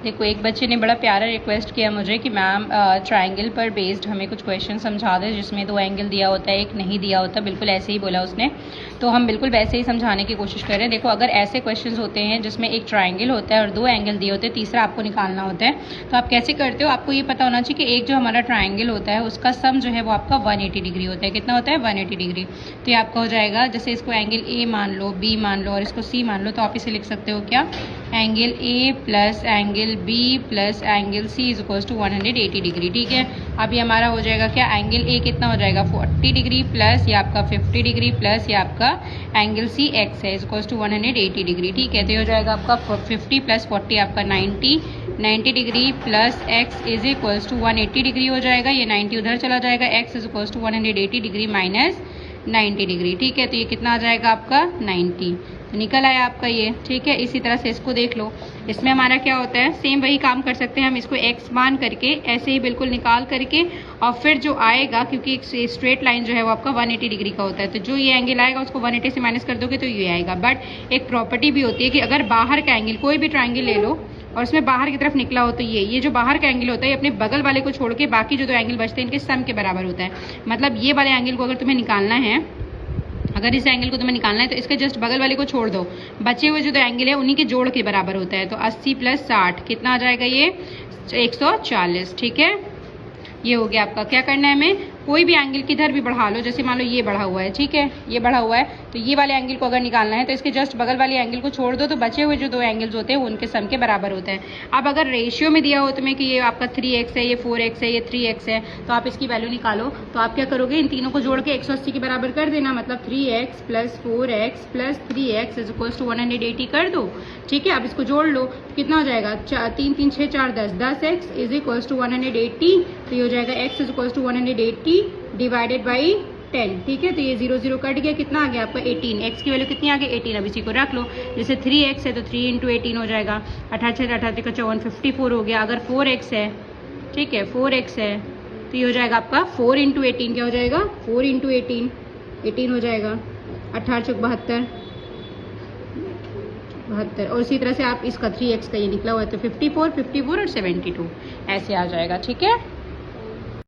देखो, एक बच्चे ने बड़ा प्यारा रिक्वेस्ट किया मुझे कि मैम ट्रायंगल पर बेस्ड हमें कुछ क्वेश्चन समझा दें जिसमें 2 एंगल दिया होता है, एक नहीं दिया होता। बिल्कुल ऐसे ही बोला उसने, तो हम बिल्कुल वैसे ही समझाने की कोशिश कर रहे हैं। देखो, अगर ऐसे क्वेश्चंस होते हैं जिसमें एक ट्रायंगल होता है और 2 एंगल दिए होते हैं, तीसरा आपको निकालना होता है, तो आप कैसे करते हो? आपको ये पता होना चाहिए कि एक जो हमारा ट्रायंगल होता है उसका सम जो है वो आपका 180 डिग्री होता है। कितना होता है? 180 डिग्री। तो ये आपका हो जाएगा, जैसे इसको एंगल ए मान लो, बी मान लो और इसको सी मान लो, तो आप इसे लिख सकते हो क्या? Angle A plus angle B plus angle C is equals to 180 degree. ठीक है, अब ये हमारा हो जाएगा क्या? एंगल ए कितना हो जाएगा? 40 डिग्री प्लस ये आपका 50 डिग्री प्लस ये आपका एंगल सी एक्स है इज इक्वल्स टू 180 डिग्री। ठीक है, तो ये हो जाएगा आपका 50 प्लस 40 आपका 90 degree plus x is equals to 180 degree हो जाएगा। ये 90 उधर चला जाएगा, x is equals to 180 degree minus 90 degree. ठीक है, तो ये कितना आ जाएगा आपका? 90। तो निकल आया आपका ये। ठीक है, इसी तरह से इसको देख लो, इसमें हमारा क्या होता है? सेम वही काम कर सकते हैं हम, इसको x मान करके ऐसे ही बिल्कुल निकाल करके और फिर जो आएगा, क्योंकि एक स्ट्रेट लाइन जो है वो आपका 180 डिग्री का होता है, तो जो ये एंगल आएगा उसको 180 से माइनस कर दोगे तो ये आएगा। बट एक प्रॉपर्टी भी होती है कि अगर बाहर का एंगल, कोई भी ट्रायंगल ले लो और उसमें बाहर की तरफ निकला हो, तो ये जो बाहर का एंगल होता है ये अपने बगल वाले को छोड़ के बाकी जो 2 एंगल बचते हैं इनके सम के बराबर होता है। मतलब ये वाले एंगल को अगर तुम्हें निकालना है, अगर इस एंगल को तुम्हें निकालना है तो इसके जस्ट बगल वाले को छोड़ दो, बचे हुए जो 2 एंगल है उन्हीं के जोड़ के बराबर होता है। तो 80 प्लस 60 कितना आ जाएगा? ये 140। ठीक है, ये हो गया आपका। क्या करना है हमें? कोई भी एंगल किधर भी बढ़ा लो, जैसे मान लो ये बढ़ा हुआ है, ठीक है, ये बढ़ा हुआ है, तो ये वाले एंगल को अगर निकालना है तो इसके जस्ट बगल वाले एंगल को छोड़ दो, तो बचे हुए जो 2 एंगल्स होते हैं वो उनके सम के बराबर होते हैं। अब अगर रेशियो में दिया हो तुम्हें कि ये आपका 3x है, ये 4x है, ये 3x है, तो आप इसकी वैल्यू निकालो। तो आप क्या करोगे? इन तीनों को जोड़ के 180 के बराबर कर देना, मतलब 3x plus 4x plus 3x is equals to 180 कर दो। ठीक है, अब इसको जोड़ लो, कितना हो जाएगा? 3 3 6 4 10x इज इक्वल्स टू 180। तो ये हो जाएगा x is equals to 180 divided by 10। ठीक है, तो ये 0 0 कट गया, कितना आ गया आपका? 18। x की वैल्यू कितनी आ गई? 18। अब इसी को रख लो, जैसे 3x है तो 3 इंटू 18 हो जाएगा, 18 18 का 54 54 हो गया। अगर 4x है, ठीक है, 4x है तो ये हो जाएगा आपका 4 इंटू 18। क्या हो जाएगा? 4 इंटू 18 हो जाएगा, 18 चौक 72 और इसी तरह से आप इसका 3x का ये निकला हुआ है तो 54 54 और 72 ऐसे आ जाएगा। ठीक है।